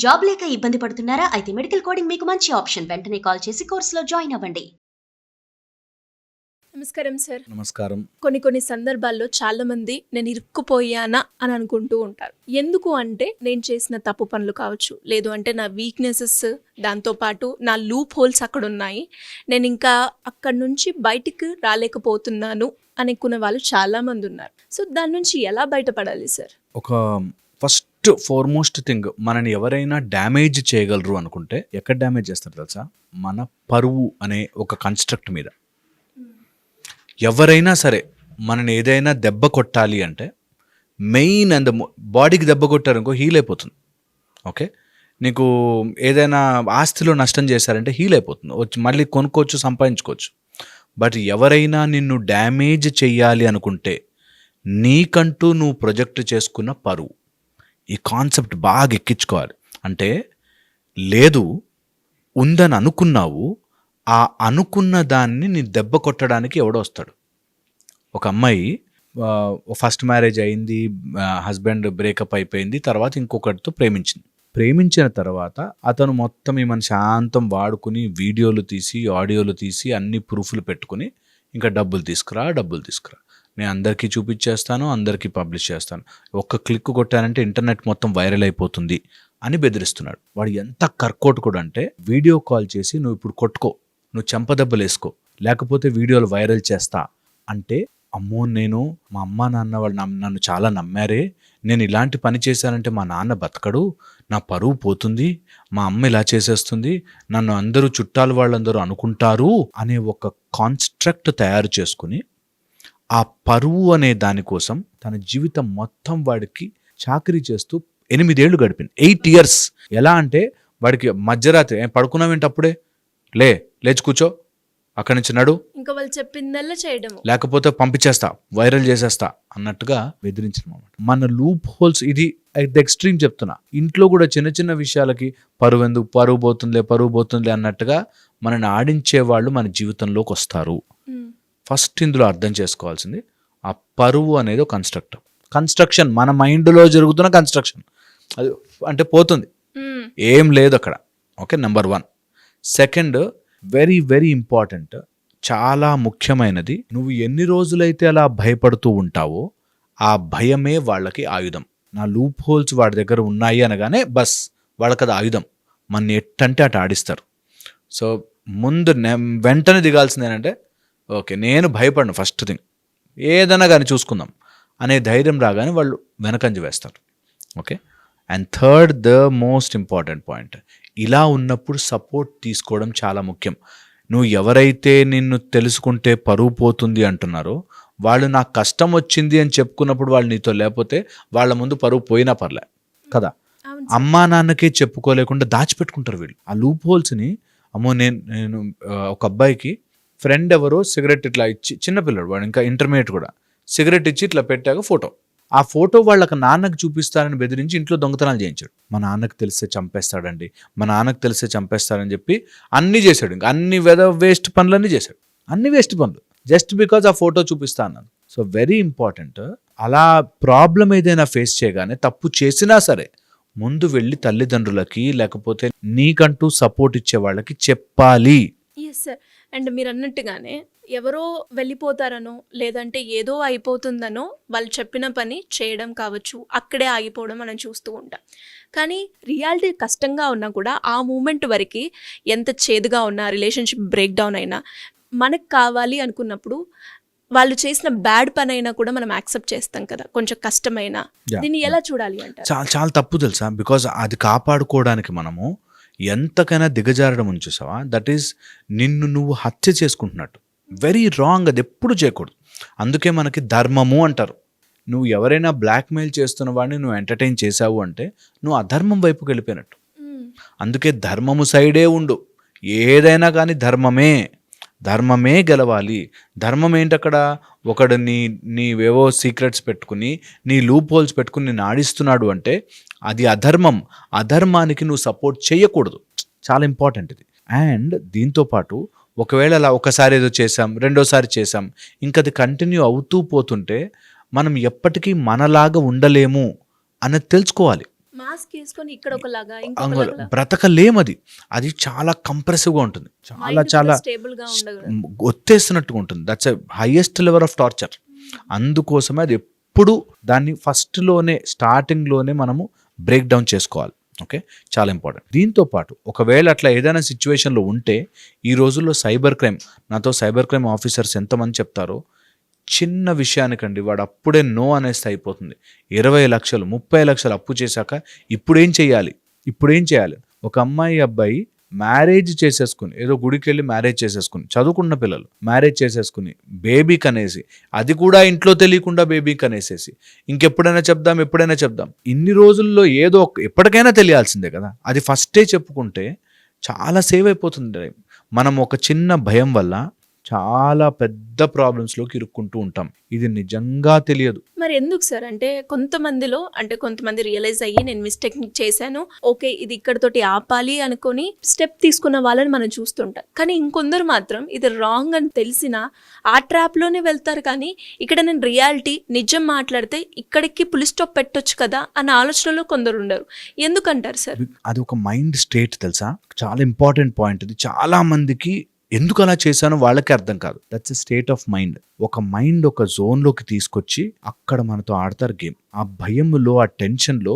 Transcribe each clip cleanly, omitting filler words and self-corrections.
Job లేక ఇబ్బంది పడుతున్నారా? అయితే మెడికల్ కోడింగ్ మీకు మంచి ఆప్షన్. వెంటనే కాల్ చేసి కోర్సులో జాయిన్ అవ్వండి. నమస్కారం సార్. నమస్కారం. కొన్ని సందర్భాల్లో చాలా మంది నేను ఇరుక్కుపోయానా అని అనుకుంటూ ఉంటారు. ఎందుకు అంటే నేను చేసిన తప్పు పనులు కావచ్చు, లేదు అంటే నా వీక్నెసెస్, దాంతోపాటు నా లూప్ హోల్స్ అక్కడ ఉన్నాయి, నేను ఇంకా అక్కడి నుంచి బయటికి రాలేకపోతున్నాను అనుకునే వాళ్ళు చాలా మంది ఉన్నారు. సో దాని నుంచి ఎలా బయటపడాలి సార్? ఒక ఫస్ట్ ఫార్మోస్ట్ థింగ్, మనని ఎవరైనా డ్యామేజ్ చేయగలరు అనుకుంటే ఎక్కడ డ్యామేజ్ చేస్తారు తెలుసా? మన పరువు అనే ఒక కన్స్ట్రక్ట్ మీద. ఎవరైనా సరే మనని ఏదైనా దెబ్బ కొట్టాలి అంటే మెయిన్ అండ్ బాడీకి దెబ్బ కొట్టారనుకో హీల్ అయిపోతుంది. ఓకే, నీకు ఏదైనా ఆస్తిలో నష్టం చేశారంటే హీల్ అయిపోతుంది, వచ్చి మళ్ళీ కొనుక్కోవచ్చు, సంపాదించుకోవచ్చు. బట్ ఎవరైనా నిన్ను డ్యామేజ్ చెయ్యాలి అనుకుంటే నీకంటూ నువ్వు ప్రొజెక్ట్ చేసుకున్న పరువు, ఈ కాన్సెప్ట్ బాగా ఎక్కించుకోవాలి. అంటే లేదు, ఉందని అనుకున్నావు, ఆ అనుకున్న దాన్ని నీ దెబ్బ కొట్టడానికి ఎవడో వస్తాడు. ఒక అమ్మాయి ఫస్ట్ మ్యారేజ్ అయింది, హస్బెండ్ బ్రేకప్ అయిపోయింది, తర్వాత ఇంకొకటితో ప్రేమించిన తర్వాత అతను మొత్తం ఈమెను శాంతం వాడుకుని వీడియోలు తీసి ఆడియోలు తీసి అన్ని ప్రూఫ్లు పెట్టుకుని ఇంకా డబ్బులు తీసుకురా, నేను అందరికీ చూపించేస్తాను, అందరికీ పబ్లిష్ చేస్తాను, ఒక్క క్లిక్ కొట్టానంటే ఇంటర్నెట్ మొత్తం వైరల్ అయిపోతుంది అని బెదిరిస్తున్నాడు. వాడు ఎంత కర్కోటకుడు అంటే, వీడియో కాల్ చేసి నువ్వు ఇప్పుడు కొట్టుకో, నువ్వు చెంపదెబ్బలు వేసుకో, లేకపోతే వీడియోలు వైరల్ చేస్తా అంటే, అమ్మో నేను మా అమ్మ నాన్న వాళ్ళు నన్ను చాలా నమ్మారే, నేను ఇలాంటి పని చేశానంటే మా నాన్న బతకడు, నా పరువు పోతుంది, మా అమ్మ ఇలా చేసేస్తుంది, నన్ను అందరూ చుట్టాలు వాళ్ళందరూ అనుకుంటారు అనే ఒక కాన్స్ట్రక్ట్ తయారు చేసుకుని ఆ పరువు అనే దానికోసం తన జీవితం మొత్తం వాడికి చాకరీ చేస్తూ 8 ఏళ్ళు గడిపింది. 8 years. ఎలా అంటే వాడికి మధ్యరాత్రి పడుకున్నావేంటి, అప్పుడే లేచి కూర్చో, అక్కడి నుంచి నడు, ఇంకా వాళ్ళు చెప్పిందల్లా చేయడం, లేకపోతే పంపించేస్తా, వైరల్ చేసేస్తా అన్నట్టుగా బెదిరించడం అన్నమాట. మన లూప్ హోల్స్ ఇది ఎక్స్ట్రీమ్ చెప్తున్నా. ఇంట్లో కూడా చిన్న చిన్న విషయాలకి పరువు పోతుందిలే అన్నట్టుగా మనని ఆడించే వాళ్ళు మన జీవితంలోకి వస్తారు. ఫస్ట్ ఇందులో అర్థం చేసుకోవాల్సింది, ఆ పరువు అనేది ఒక కన్స్ట్రక్షన్, మన మైండ్లో జరుగుతున్న కన్స్ట్రక్షన్. అది అంటే పోతుంది, ఏం లేదు అక్కడ. Okay, number 1. Second, very very important, చాలా ముఖ్యమైనది, నువ్వు ఎన్ని రోజులైతే అలా భయపడుతూ ఉంటావో ఆ భయమే వాళ్ళకి ఆయుధం. నా లూప్ హోల్స్ వాడి దగ్గర ఉన్నాయి అనగానే బస్ వాళ్ళకి అది ఆయుధం, మన ఎట్టంటే అటు ఆడిస్తారు. సో ముందు వెంటనే దిగాల్సింది ఏంటంటే, ఓకే నేను భయపడను, ఫస్ట్ థింగ్ ఏదైనా కానీ చూసుకుందాం అనే ధైర్యం రాగానే వాళ్ళు వెనకంజ వేస్తారు. Okay, and third, the most important point, ఇలా ఉన్నప్పుడు సపోర్ట్ తీసుకోవడం చాలా ముఖ్యం. నువ్వు ఎవరైతే నిన్ను తెలుసుకుంటే పరువు పోతుంది అంటున్నారో వాళ్ళు నాకు కష్టం వచ్చింది అని చెప్పుకున్నప్పుడు వాళ్ళు నీతో లేకపోతే వాళ్ళ ముందు పరువు పోయినా పర్లే కదా. అమ్మా నాన్నకే చెప్పుకోలేకుండా దాచిపెట్టుకుంటారు వీళ్ళు ఆ లూప్ హోల్స్ని. అమ్మో నేను ఒక అబ్బాయికి ఫ్రెండ్ ఎవరో సిగరెట్ ఇట్లా ఇచ్చి, చిన్నపిల్లడు వాడు, ఇంకా ఇంటర్మీడియట్ కూడా, సిగరెట్ ఇచ్చి ఇట్లా పెట్టాక ఆ ఫోటో వాళ్ళకి నాన్నకు చూపిస్తారని బెదిరించి ఇంట్లో దొంగతనాలు చేయించాడు. మా నాన్నకు తెలిస్తే చంపేస్తాడని చెప్పి అన్నీ చేశాడు. ఇంకా అన్ని వేస్ట్ పనులన్నీ చేశాడు, అన్ని వేస్ట్ పనులు, జస్ట్ బికాజ్ ఆ ఫోటో చూపిస్తా అన్నాను. సో వెరీ ఇంపార్టెంట్, అలా ప్రాబ్లం ఏదైనా ఫేస్ చేయగానే తప్పు చేసినా సరే ముందు వెళ్ళి తల్లిదండ్రులకి లేకపోతే నీకంటూ సపోర్ట్ ఇచ్చే వాళ్ళకి చెప్పాలి. Yes sir. అండ్ మీరు అన్నట్టుగానే ఎవరో వెళ్ళిపోతారనో లేదంటే ఏదో అయిపోతుందనో వాళ్ళు చెప్పిన పని చేయడం కావచ్చు, అక్కడే ఆగిపోవడం మనం చూస్తూ ఉంటాం. కానీ రియాలిటీ కష్టంగా ఉన్నా కూడా ఆ మూమెంట్ వరకు ఎంత చేదుగా ఉన్నా, రిలేషన్షిప్ బ్రేక్ డౌన్ అయినా, మనకు కావాలి అనుకున్నప్పుడు వాళ్ళు చేసిన బ్యాడ్ పని అయినా కూడా మనం యాక్సెప్ట్ చేస్తాం కదా, కొంచెం కష్టమైనా. దీన్ని ఎలా చూడాలి అంటారు? చాలా తప్పు తెలుసా, బికాజ్ అది కాపాడుకోవడానికి మనము ఎంతకైనా దిగజారడం చూసావా, దట్ ఈస్ నిన్ను నువ్వు హత్య చేసుకుంటున్నట్టు. వెరీ రాంగ్, అది ఎప్పుడు చేయకూడదు. అందుకే మనకి ధర్మము అంటారు. నువ్వు ఎవరైనా బ్లాక్మెయిల్ చేస్తున్న వాడిని నువ్వు ఎంటర్టైన్ చేసావు అంటే నువ్వు అధర్మం వైపుకి వెళ్ళిపోయినట్టు. అందుకే ధర్మము సైడే ఉండు, ఏదైనా కానీ ధర్మమే గెలవాలి. ధర్మం ఏంటక్కడ, ఒకడు నీవేవో సీక్రెట్స్ పెట్టుకుని నీ లూప్ హోల్స్ పెట్టుకుని నేను ఆడిస్తున్నాడు అంటే అది అధర్మం. అధర్మానికి నువ్వు సపోర్ట్ చేయకూడదు, చాలా ఇంపార్టెంట్ ఇది. అండ్ దీంతోపాటు ఒకవేళ అలా ఒకసారి ఏదో చేసాం, రెండోసారి చేసాం, ఇంకా అది కంటిన్యూ అవుతూ పోతుంటే మనం ఎప్పటికీ మనలాగా ఉండలేము అన్నది తెలుసుకోవాలి. మాస్క్ వేసుకొని ఇక్కడ ఒకలాగా అంగ ఇంకొకలాగా బ్రతకలేమది. అది చాలా కంప్రెసివ్‌గా ఉంటుంది. చాలా మైండ్ చాలా కూడా స్టేబుల్ గా ఉండదు. ఒత్తేస్తున్నట్టుగా ఉంటుంది. That's a highest level of torture. అందుకోసమే అది ఎప్పుడు దాన్ని ఫస్ట్‌లోనే స్టార్టింగ్‌లోనే మనము బ్రేక్ డౌన్ చేసుకోవాలి. ఓకే. చాలా ఇంపార్టెంట్. దీంతో పాటు ఒకవేళ అట్లా ఏదైనా సిచ్యువేషన్‌లో ఉంటే ఈ రోజుల్లో సైబర్ క్రైమ్, నాతో సైబర్ క్రైమ్ ఆఫీసర్స్ ఎంతమంది చెప్తారో, చిన్న విషయానికండి వాడు అప్పుడే నో అనేస్తే అయిపోతుంది. 20 లక్షలు 30 లక్షలు అప్పు చేశాక ఇప్పుడేం చేయాలి? ఒక అమ్మాయి అబ్బాయి మ్యారేజ్ చేసేసుకుని, ఏదో గుడికి వెళ్ళి మ్యారేజ్ చేసేసుకుని, చదువుకున్న పిల్లలు మ్యారేజ్ చేసేసుకుని బేబీ కనేసి, అది కూడా ఇంట్లో తెలియకుండా బేబీ కనేసేసి ఎప్పుడైనా చెప్దాం ఇన్ని రోజుల్లో ఏదో ఎప్పటికైనా తెలియాల్సిందే కదా. అది ఫస్టే చెప్పుకుంటే చాలా సేవ్ అయిపోతుంది. మనం ఒక చిన్న భయం వల్ల చాలా పెద్ద ప్రాబ్లమ్స్లోకి ఇరుక్కుంటూ ఉంటాం. ఇది నిజంగా తెలియదు. మరి ఎందుకు సార్ అంటే కొంతమంది రియలైజ్ అయ్యి నేను మిస్టేక్ చేశాను, ఓకే ఇది ఇక్కడతోటి ఆపాలి అనుకొని స్టెప్ తీసుకున్న వాళ్ళని మనం చూస్తుంటాం. కానీ ఇంకొందరు మాత్రం ఇది రాంగ్ అని తెలిసినా ఆ ట్రాప్లోనే వెళ్తారు. కానీ ఇక్కడ నేను రియాలిటీ నిజం మాట్లాడితే ఇక్కడికి పులి స్టాప్ పెట్టొచ్చు కదా అన్న ఆలోచనలో కొందరు ఉండరు. ఎందుకంటారు సార్? అది ఒక మైండ్ స్టేట్ తెలుసా, చాలా ఇంపార్టెంట్ పాయింట్. ఇది చాలా మందికి ఎందుకు అలా చేశానో వాళ్ళకే అర్థం కాదు. That's a state of mind. ఒక మైండ్ ఒక జోన్లోకి తీసుకొచ్చి అక్కడ మనతో ఆడతారు గేమ్. ఆ భయంలో, ఆ టెన్షన్లో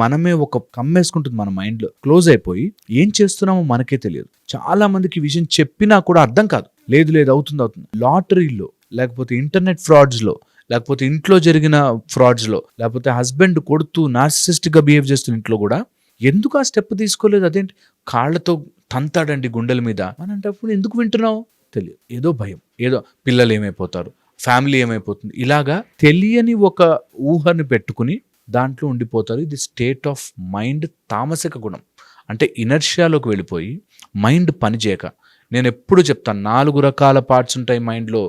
మనమే ఒక కమ్మేసుకుంటుంది. మన మైండ్లో క్లోజ్ అయిపోయి ఏం చేస్తున్నామో మనకే తెలియదు. చాలా మందికి ఈ విషయం చెప్పినా కూడా అర్థం కాదు. లేదు అవుతుంది. లాటరీలో, లేకపోతే ఇంటర్నెట్ ఫ్రాడ్స్లో, లేకపోతే ఇంట్లో జరిగిన ఫ్రాడ్స్లో, లేకపోతే హస్బెండ్ కొడుతూ నార్సిసిస్టిక్గా బిహేవ్ చేస్తున్న ఇంట్లో కూడా ఎందుకు ఆ స్టెప్ తీసుకోలేదు? అదేంటి కాళ్ళతో తంతాడండి గుండెల మీద అనంటప్పుడు ఎందుకు వింటున్నావు? తెలియదు. ఏదో భయం, ఏదో పిల్లలు ఏమైపోతారు, ఫ్యామిలీ ఏమైపోతుంది, ఇలాగా తెలియని ఒక ఊహని పెట్టుకుని దాంట్లో ఉండిపోతారు. ఇది స్టేట్ ఆఫ్ మైండ్, తామసిక గుణం. అంటే ఇనర్షియాలోకి వెళ్ళిపోయి మైండ్ పనిచేయక. నేను ఎప్పుడు చెప్తాను, 4 రకాల పార్ట్స్ ఉంటాయి మైండ్లో: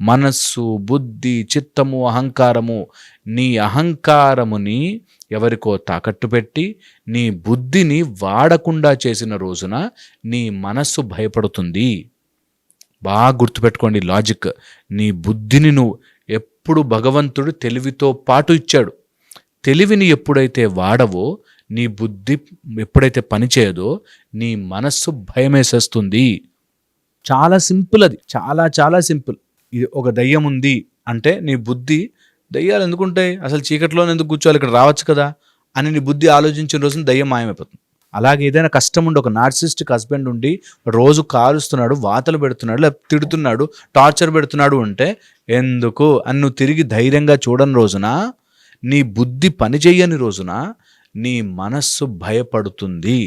మనస్సు, బుద్ధి, చిత్తము, అహంకారము. నీ అహంకారముని ఎవరికో తాకట్టు పెట్టి నీ బుద్ధిని వాడకుండా చేసిన రోజున నీ మనస్సు భయపడుతుంది. బాగా గుర్తుపెట్టుకోండి లాజిక్. నీ బుద్ధిని నువ్వు ఎప్పుడు భగవంతుడు తెలివితో పాటు ఇచ్చాడు. తెలివిని ఎప్పుడైతే వాడవో, నీ బుద్ధి ఎప్పుడైతే పనిచేయదో, నీ మనస్సు భయమేసేస్తుంది. చాలా సింపుల్. అది చాలా చాలా సింపుల్. ఇది ఒక దయ్యం ఉంది అంటే నీ బుద్ధి, దయ్యాలు ఎందుకుంటాయి, అసలు చీకట్లోనే ఎందుకు కూర్చోవాలి, ఇక్కడ రావచ్చు కదా అని నీ బుద్ధి ఆలోచించిన రోజున దయ్యం మాయమైపోతుంది. అలాగే ఏదైనా కష్టం ఉండి, ఒక నార్సిస్టిక్ హస్బెండ్ ఉండి రోజు కాలుస్తున్నాడు, వాతలు పెడుతున్నాడు, లేకపోతే తిడుతున్నాడు, టార్చర్ పెడుతున్నాడు అంటే ఎందుకు అని నువ్వు తిరిగి ధైర్యంగా చూడని రోజున, నీ బుద్ధి పనిచేయని రోజున నీ మనస్సు భయపడుతుంది.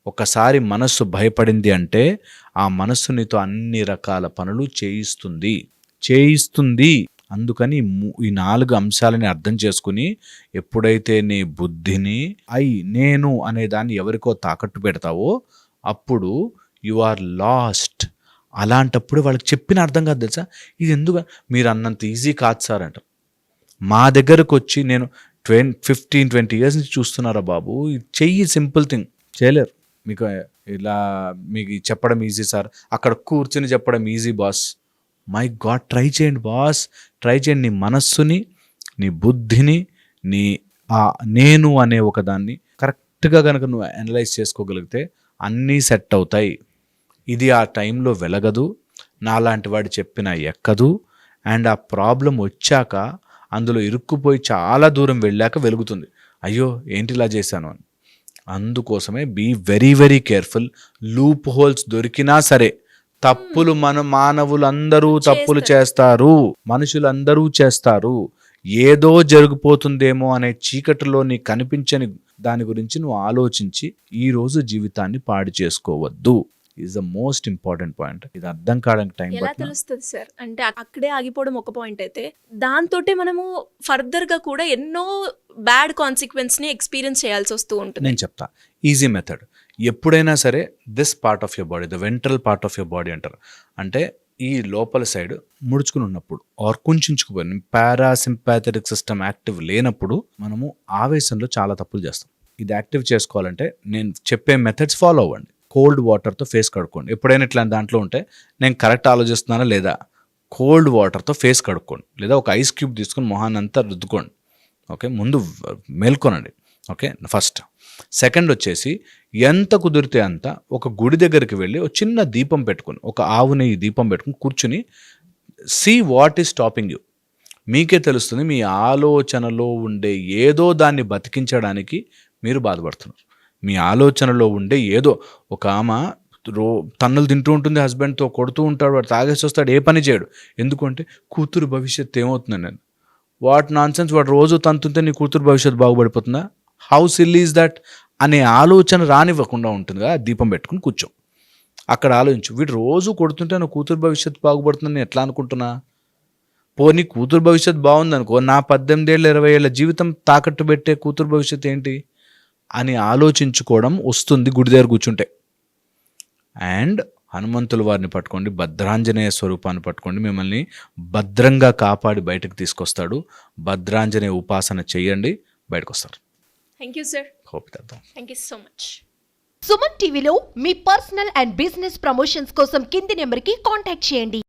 ఒకసారి మనస్సు భయపడింది అంటే ఆ మనస్సు నీతో అన్ని రకాల పనులు చేయిస్తుంది. అందుకని ఈ 4 అంశాలని అర్థం చేసుకుని ఎప్పుడైతే నీ బుద్ధిని నేను అనే దాన్ని ఎవరికో తాకట్టు పెడతావో అప్పుడు యు ఆర్ లాస్ట్. అలాంటప్పుడు వాళ్ళకి చెప్పిన అర్థం కాదు తెలుసా. ఇది ఎందుకు మీరు అన్నంత ఈజీ కాదు సార్ అంటారు. మా దగ్గరకు వచ్చి నేను 15-20 ఇయర్స్ నుంచి చూస్తున్నారా బాబు, చెయ్యి, సింపుల్ థింగ్ చేయలేరు. మీకు చెప్పడం ఈజీ సార్, అక్కడ కూర్చుని చెప్పడం easy boss. My God, try చేయండి బాస్, ట్రై చేయండి. నీ మనస్సుని, నీ బుద్ధిని, నేను అనే ఒకదాన్ని కరెక్ట్గా కనుక నువ్వు అనలైజ్ చేసుకోగలిగితే అన్నీ సెట్ అవుతాయి. ఇది ఆ టైంలో వెలగదు, నాలాంటి వాడు చెప్పిన ఎక్కదు. అండ్ ఆ ప్రాబ్లం వచ్చాక అందులో ఇరుక్కుపోయి చాలా దూరం వెళ్ళాక వెలుగుతుంది. అయ్యో ఏంటి ఇలా చేశాను అని. అందుకోసమే be very very careful. Loopholes దొరికినా సరే, తప్పులు మానవులందరూ తప్పులు చేస్తారు, మనుషులందరూ చేస్తారు. ఏదో జరిగిపోతుందేమో అనే చీకటిలో నీకు కనిపించని దాని గురించి నువ్వు ఆలోచించి ఈరోజు జీవితాన్ని పాడు చేసుకోవద్దు. Is the most important point. ఇది అర్థం కావడానికి టైం ఎలా తెలుస్తుంది సార్? అంటే అక్కడే ఆగిపోవడం ఒక పాయింట్ అయితే, దాంతోటే మనము ఫర్దర్ గా కూడా ఎన్నో బ్యాడ్ కాన్సిక్వెన్స్ ని ఎక్స్పీరియన్స్ చేయాల్సి వస్తూ ఉంటుంది. నేను చెప్తా ఈజీ మెథడ్. ఎప్పుడైనా సరే this part of your body, the ventral part of your body అంటారు. అంటే ఈ లోపల సైడ్ ముడుచుకుని ఉన్నప్పుడు ఆర్ కుంచుకుపోయిన పారాసింపాథెటిక్ సిస్టమ్ యాక్టివ్ లేనప్పుడు మనము ఆవేశంలో చాలా తప్పులు చేస్తాం. ఇది యాక్టివ్ చేసుకోవాలంటే నేను చెప్పే మెథడ్స్ ఫాలో అవ్వండి. కోల్డ్ వాటర్తో ఫేస్ కడుక్కోండి. ఎప్పుడైనా ఇట్లా దాంట్లో ఉంటే నేను కరెక్ట్ ఆలోచిస్తున్నానా లేదా, కోల్డ్ వాటర్తో ఫేస్ కడుక్కోండి. లేదా ఒక ఐస్ క్యూబ్ తీసుకొని మొహాన్ని అంతా రుద్దుకోండి. ఓకే, ముందు మేల్కొనండి. Okay, first. సెకండ్ వచ్చేసి ఎంత కుదిరితే అంత ఒక గుడి దగ్గరికి వెళ్ళి ఒక చిన్న దీపం పెట్టుకుని, ఒక ఆవు నెయ్యి దీపం పెట్టుకుని కూర్చుని see what is stopping you. మీకే తెలుస్తుంది మీ ఆలోచనలో ఉండే ఏదో దాన్ని బతికించడానికి మీరు బాధపడుతున్నారు. మీ ఆలోచనలో ఉండే ఏదో ఒక ఆమె తన్నులు తింటూ ఉంటుంది, హస్బెండ్తో కొడుతూ ఉంటాడు, వాడు తాగేసి వస్తాడు, ఏ పని చేయడు. ఎందుకంటే కూతురు భవిష్యత్తు ఏమవుతుందని. నేను వాట్ నాన్ సెన్స్, వాడు రోజు తంతుంటే నీ కూతురు భవిష్యత్తు బాగుపడిపోతుందా? హౌ సిల్లీ ఈజ్ దట్ అనే ఆలోచన రానివ్వకుండా ఉంటుందిగా. దీపం పెట్టుకుని కూర్చో, అక్కడ ఆలోచించు. వీడు రోజు కొడుతుంటే నా కూతురు భవిష్యత్తు బాగుపడుతుందని నేను ఎట్లా అనుకుంటున్నా? పోనీ కూతురు భవిష్యత్తు బాగుందనుకో, నా 18 ఏళ్ళ 20 ఏళ్ళ జీవితం తాకట్టు పెట్టే కూతురు భవిష్యత్తు ఏంటి అని ఆలోచించుకోవడం వస్తుంది గుడి దగ్గర కూర్చుంటే. అండ్ హనుమంతుల వారిని పట్టుకోండి, భద్రాంజనేయ స్వరూపాన్ని పట్టుకోండి, మిమ్మల్ని భద్రంగా కాపాడి బయటకు తీసుకొస్తాడు. భద్రాంజనేయ ఉపాసన చేయండి, బయటకు వస్తారు. Thank you sir. Hope that. Thank you so much. Suman టీవీలో మీ పర్సనల్ అండ్ బిజినెస్ ప్రమోషన్స్ కోసం కింది నెంబర్కి కాంటాక్ట్ చేయండి.